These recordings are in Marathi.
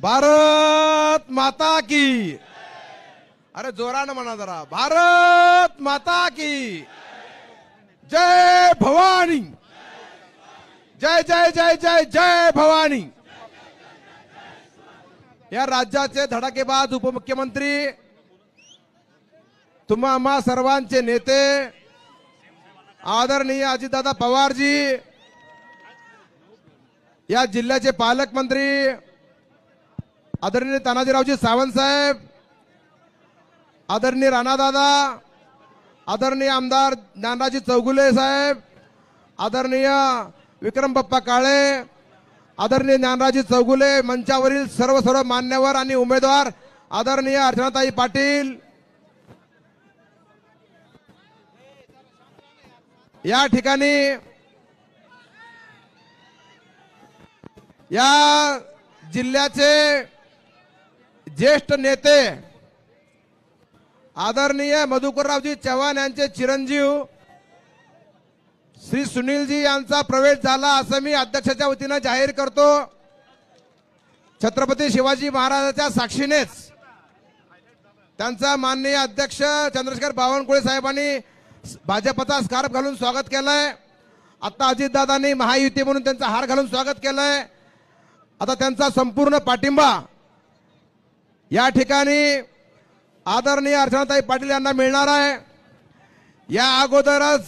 भारत माता की। अरे जोरानं म्हणा जरा, भारत माता की जय भवानी, जय जय जय जय जय भवानी। या राज्याचे धडाकेबाज उपमुख्यमंत्री, तुम्हा आम्हा सर्वांचे नेते आदरणीय अजितदादा पवारजी, या जिल्ह्याचे पालकमंत्री आदरणीय तानाजीरावजी सावंत साहेब, आदरणीय राणादादा, आदरणीय आमदार ज्ञानराजी चौगुले साहेब, आदरणीय विक्रम बाप्पा काळे, आदरणीय ज्ञानराजी चौगुले, मंचावरील सर्व मान्यवर आणि उमेदवार आदरणीय अर्चनाताई पाटील, या ठिकाणी या जिल्ह्याचे ज्येष्ठ नेते आदरणीय मधुकररावजी चव्हाण यांचे चिरंजीव श्री सुनीलजी यांचा प्रवेश झाला असं मी अध्यक्षाच्या वतीने जाहीर करतो। छत्रपती शिवाजी महाराजांच्या साक्षीनेच त्यांचा माननीय अध्यक्ष चंद्रशेखर बावनकुळे साहेबांनी भाजपचा स्कार्फ घालून स्वागत केलंय। आता अजितदादांनी महायुती म्हणून त्यांचा हार घालून स्वागत केलंय। आता त्यांचा संपूर्ण पाठिंबा या ठिकाणी आदरणीय अर्चनाताई पाटील यांना मिळणार आहे। या अगोदरच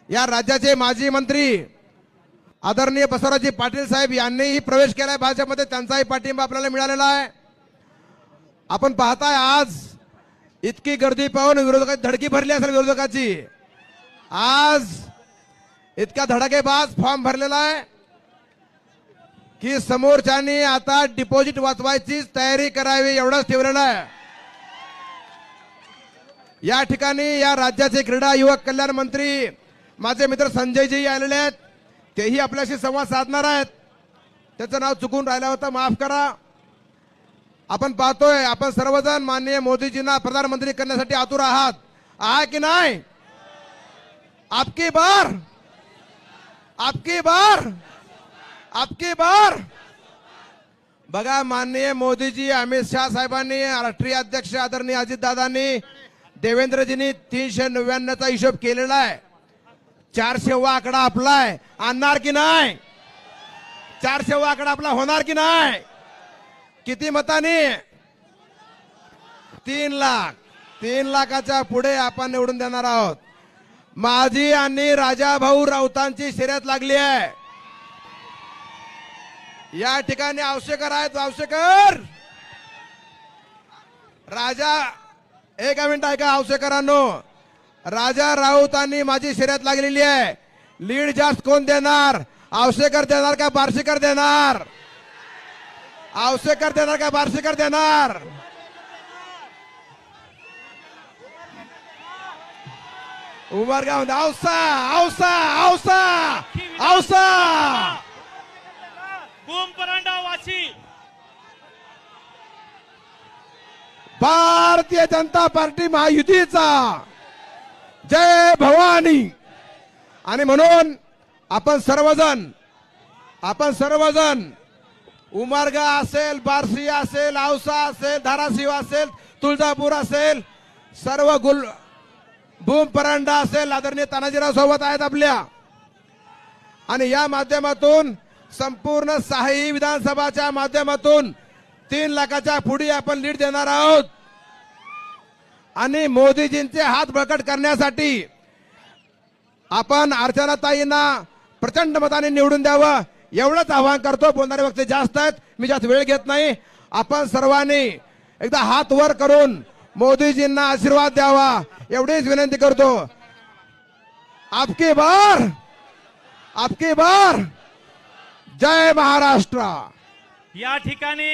या राज्याचे माजी मंत्री आदरणीय बसवराजजी पाटील साहेब यांनीही प्रवेश केलाय भाजपमध्ये, त्यांचाही पाठिंबा आपल्याला मिळालेला आहे। आपण पाहताय आज इतकी गर्दी पाहून विरोधकांची धडकी भरली असेल विरोधकाची। आज इतका धडाकेबाज फॉर्म भरलेला आहे की समोरच्यांनी आता डिपॉझिट वाचवायची तयारी करावी एवढंच ठेवलेलं आहे। या ठिकाणी या राज्याचे क्रीडा युवक कल्याण मंत्री माझे मित्र संजयजी आलेले आहेत, तेही आपल्याशी संवाद साधणार आहेत। त्याचं नाव चुकून राहिलं होतं, माफ करा। आपण पाहतोय आपण सर्वजण माननीय मोदीजींना प्रधानमंत्री करण्यासाठी आतुर आहात, आहे की नाही? आपकी बार, आपकी बार, आपकी बार। बघा माननीय मोदीजी, अमित शाह साहेबांनी, राष्ट्रीय अध्यक्ष आदरणीय अजितदादांनी, देवेंद्रजींनी 399चा हिशोब केलेला आहे। 400वा आकडा आपला आहे, आणणार की नाही? 400वा आकडा आपला होणार की नाही? किती मतांनी? 3 लाख। 3 लाखाच्या पुढे आपण निवडून देणार आहोत। माझी आणि राजाभाऊ राऊतांची शर्यत लागली आहे। या ठिकाणी आवश्यकर आहेत, आवश्यकर राजा, एक मिनिट ऐका आवश्यकरांनो, राजा राऊतांनी माझी शर्यत लागलेली आहे। लीड जास्त कोण देणार? आवश्यकर देणार का बार्शीकर देणार? आवश्यकर देणार का बार्शीकर देणार? उमरगाव औसा औसा औसा औसा बूम परांडा वाशी। भारतीय जनता पार्टी महायुतीचा जय भवानी। आणि म्हणून आपण सर्वजण उमरगा असेल, बार्शी असेल, औसा असेल, धाराशिव असेल, तुळजापूर असेल, सर्व भूम परांडा असेल, आदरणीय तानाजीराव सोबत आहेत आपल्या। आणि या माध्यमातून संपूर्ण 6 विधानसभाच्या माध्यमातून 3 लाखाच्या पुढे आपण लीड देणार आहोत। आणि मोदीजींचे हात बळकट करण्यासाठी आपण अर्चनाताईंना प्रचंड मताने निवडून द्यावं एवढंच आवाहन करतो। बोलणारे वक्ते जास्त आहेत, मी जास्त वेळ घेत नाही। आपण सर्वांनी एकदा हात वर करून मोदीजींना आशीर्वाद द्यावा एवढीच विनंती करतो। आपकी बार, आपकी बार, जय महाराष्ट्र। या ठिकाणी